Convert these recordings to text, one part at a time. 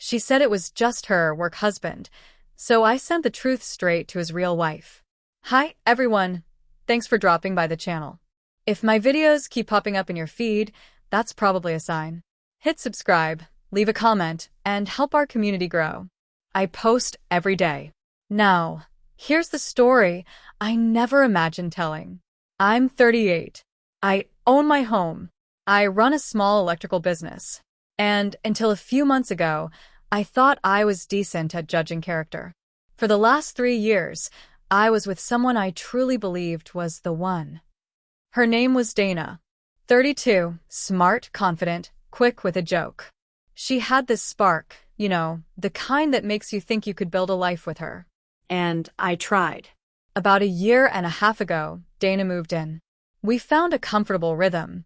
She said it was just her work husband, so I sent the truth straight to his real wife. Hi, everyone. Thanks for dropping by the channel. If my videos keep popping up in your feed, that's probably a sign. Hit subscribe, leave a comment, and help our community grow. I post every day. Now, here's the story I never imagined telling. I'm 38. I own my home. I run a small electrical business. And until a few months ago, I thought I was decent at judging character. For the last 3 years, I was with someone I truly believed was the one. Her name was Dana. 32, smart, confident, quick with a joke. She had this spark, the kind that makes you think you could build a life with her. And I tried. About a year and a half ago, Dana moved in. We found a comfortable rhythm.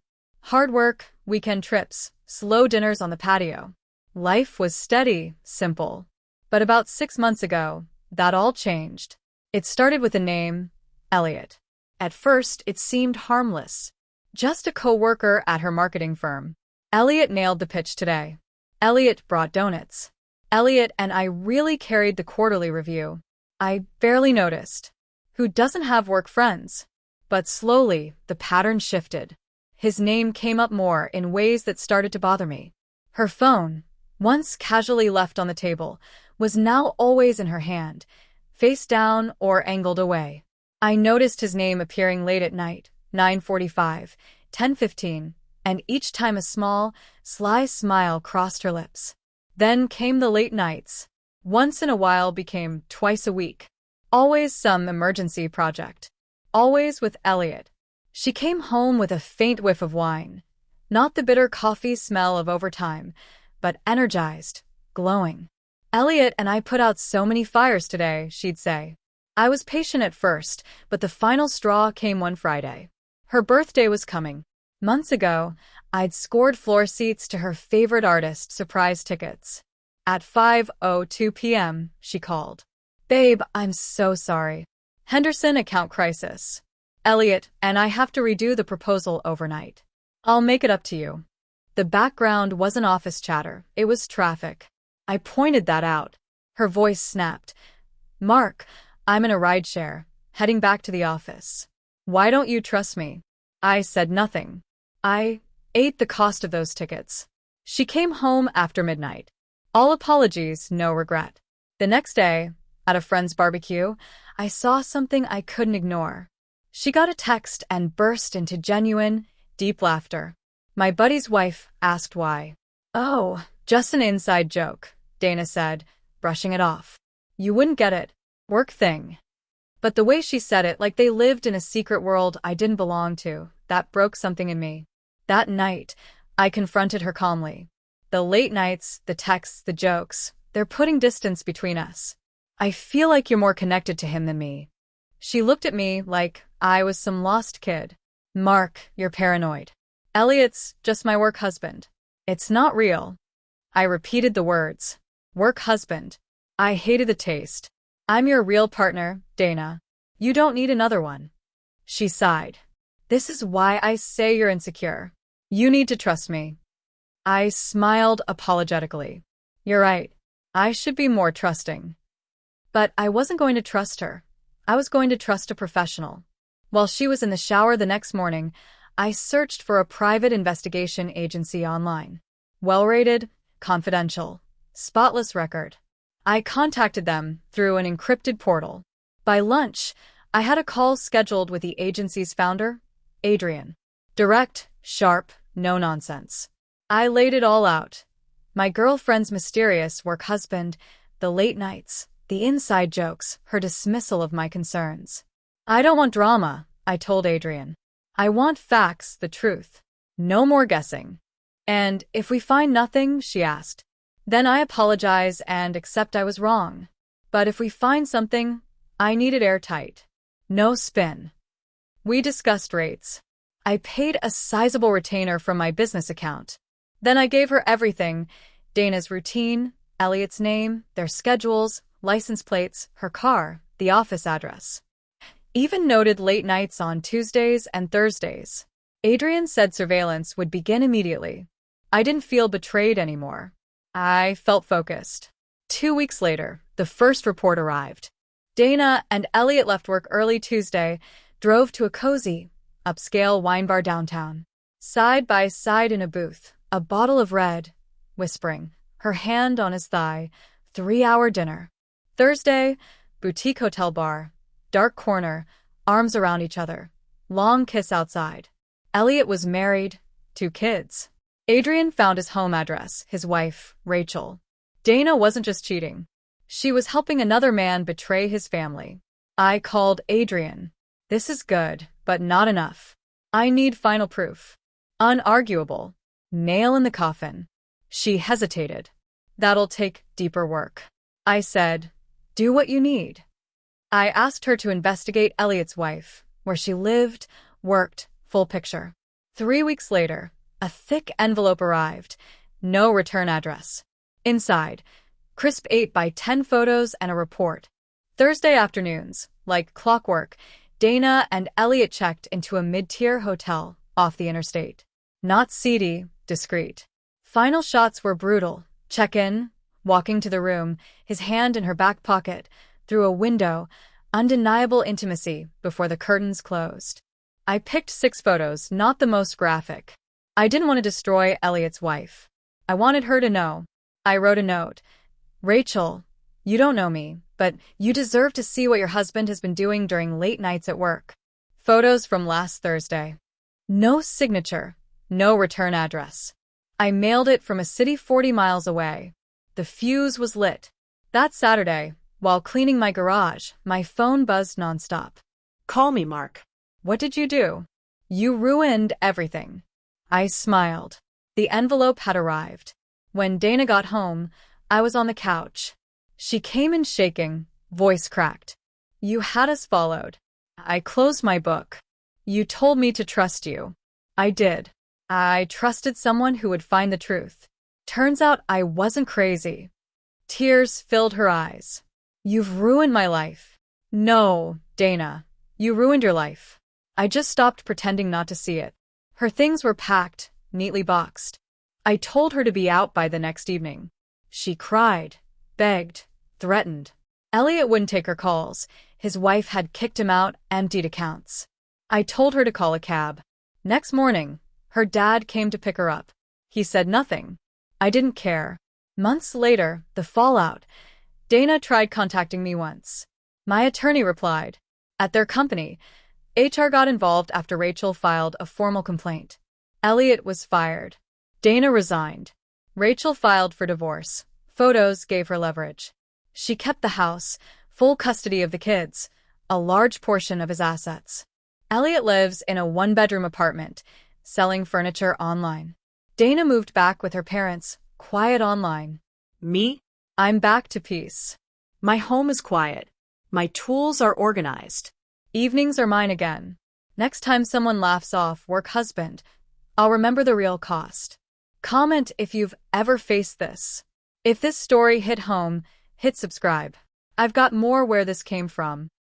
Hard work, weekend trips, slow dinners on the patio. Life was steady, simple. But about 6 months ago, that all changed. It started with a name, Elliot. At first, it seemed harmless. Just a co-worker at her marketing firm. Elliot nailed the pitch today. Elliot brought donuts. Elliot and I really carried the quarterly review. I barely noticed. Who doesn't have work friends? But slowly, the pattern shifted. His name came up more in ways that started to bother me. Her phone, once casually left on the table, was now always in her hand, face down or angled away. I noticed his name appearing late at night, 9:45, 10:15, and each time a small, sly smile crossed her lips. Then came the late nights. Once in a while became twice a week. Always some emergency project. Always with Elliot. She came home with a faint whiff of wine. Not the bitter coffee smell of overtime, but energized, glowing. Elliot and I put out so many fires today, she'd say. I was patient at first, but the final straw came one Friday. Her birthday was coming. Months ago, I'd scored floor seats to her favorite artist surprise tickets. At 5:02 p.m., she called. Babe, I'm so sorry. Henderson account crisis. Elliot and I have to redo the proposal overnight. I'll make it up to you. The background wasn't office chatter, it was traffic. I pointed that out. Her voice snapped. Mark, I'm in a rideshare, heading back to the office. Why don't you trust me? I said nothing. I ate the cost of those tickets. She came home after midnight. All apologies, no regret. The next day, at a friend's barbecue, I saw something I couldn't ignore. She got a text and burst into genuine, deep laughter. My buddy's wife asked why. Oh, just an inside joke, Dana said, brushing it off. You wouldn't get it. Work thing. But the way she said it, like they lived in a secret world I didn't belong to, that broke something in me. That night, I confronted her calmly. The late nights, the texts, the jokes, they're putting distance between us. I feel like you're more connected to him than me. She looked at me like I was some lost kid. Mark, you're paranoid. Elliot's just my work husband. It's not real. I repeated the words. Work husband. I hated the taste. I'm your real partner, Dana. You don't need another one. She sighed. This is why I say you're insecure. You need to trust me. I smiled apologetically. You're right. I should be more trusting. But I wasn't going to trust her. I was going to trust a professional. While she was in the shower the next morning, I searched for a private investigation agency online. Well-rated, confidential, spotless record. I contacted them through an encrypted portal. By lunch, I had a call scheduled with the agency's founder, Adrian. Direct, sharp, no nonsense. I laid it all out. My girlfriend's mysterious work husband, the late nights, the inside jokes, her dismissal of my concerns. I don't want drama, I told Adrian. I want facts, the truth. No more guessing. And if we find nothing, she asked, then I apologize and accept I was wrong. But if we find something, I need it airtight. No spin. We discussed rates. I paid a sizable retainer from my business account. Then I gave her everything, Dana's routine, Elliot's name, their schedules, license plates, her car, the office address. Even noted late nights on Tuesdays and Thursdays. Adrian said surveillance would begin immediately. I didn't feel betrayed anymore. I felt focused. 2 weeks later, the first report arrived. Dana and Elliot left work early Tuesday, drove to a cozy, upscale wine bar downtown. Side by side in a booth, a bottle of red, whispering, her hand on his thigh, 3-hour dinner. Thursday, boutique hotel bar, dark corner, arms around each other, long kiss outside. Elliot was married, 2 kids. Adrian found his home address, his wife, Rachel. Dana wasn't just cheating. She was helping another man betray his family. I called Adrian. This is good, but not enough. I need final proof. Unarguable. Nail in the coffin. She hesitated. That'll take deeper work. I said, do what you need. I asked her to investigate Elliot's wife, where she lived, worked, full picture. 3 weeks later, a thick envelope arrived. No return address. Inside, crisp 8x10 photos and a report. Thursday afternoons, like clockwork, Dana and Elliot checked into a mid-tier hotel off the interstate. Not seedy, discreet. Final shots were brutal. Check-in, walking to the room, his hand in her back pocket, through a window, undeniable intimacy before the curtains closed. I picked 6 photos, not the most graphic. I didn't want to destroy Elliot's wife. I wanted her to know. I wrote a note. Rachel, you don't know me, but you deserve to see what your husband has been doing during late nights at work. Photos from last Thursday. No signature, no return address. I mailed it from a city 40 miles away. The fuse was lit. That Saturday, while cleaning my garage, my phone buzzed nonstop. Call me, Mark. What did you do? You ruined everything. I smiled. The envelope had arrived. When Dana got home, I was on the couch. She came in shaking, voice cracked. You had us followed. I closed my book. You told me to trust you. I did. I trusted someone who would find the truth. Turns out I wasn't crazy. Tears filled her eyes. You've ruined my life. No, Dana. You ruined your life. I just stopped pretending not to see it. Her things were packed, neatly boxed. I told her to be out by the next evening. She cried, begged, threatened. Elliot wouldn't take her calls. His wife had kicked him out, emptied accounts. I told her to call a cab. Next morning, her dad came to pick her up. He said nothing. I didn't care. Months later, the fallout. Dana tried contacting me once. My attorney replied. At their company, HR got involved after Rachel filed a formal complaint. Elliot was fired. Dana resigned. Rachel filed for divorce. Photos gave her leverage. She kept the house, full custody of the kids, a large portion of his assets. Elliot lives in a 1-bedroom apartment, selling furniture online. Dana moved back with her parents, quiet online. Me? I'm back to peace. My home is quiet. My tools are organized. Evenings are mine again. Next time someone laughs off work husband, I'll remember the real cost. Comment if you've ever faced this. If this story hit home, hit subscribe. I've got more where this came from.